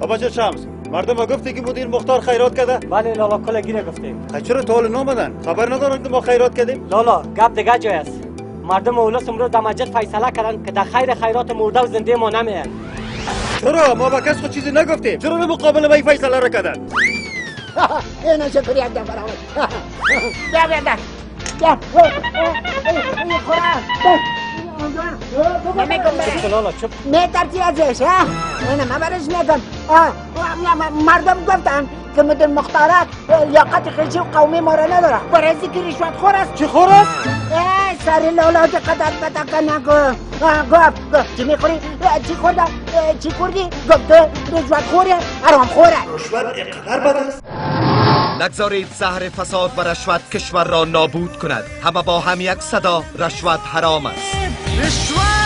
بابا چه شمس مردم ما گفتی که مدیر مختار خیرات کرده؟ بله لالا کلگی گفتیم. چرا تا حالا نامدن؟ خبر ندارن که ما خیرات کردیم؟ لالا گپ دیگه جای است. مردم اولس امروز در مسجد فیصله کردن که در خیر خیرات مرده و زنده ما نمیان. چرا ما با کس خود چیزی نگفتیم؟ چرا به مقابل ما این فیصله را کردن؟ اینو شکری یک دفعه آمد. بیا بیا بیا لالا چپ میترسی ازش ها؟ اینه ما برش میکن. مردم گفتن که مدیر مختارک لیاقت خیشی و قومی ما را نداره، برای که رشوت خور است. چی خور است؟ سر لالا قدر بتکه نگو. گفت چی میخوری؟ چی خوردم؟ چی خوردی؟ گفت رشوت خوره، حرام خوره. رشوت اقدر بد است؟ نگذارید زهر فساد و رشوت کشور را نابود کند. همه با هم یک صدا: رشوت حرام است. رشوت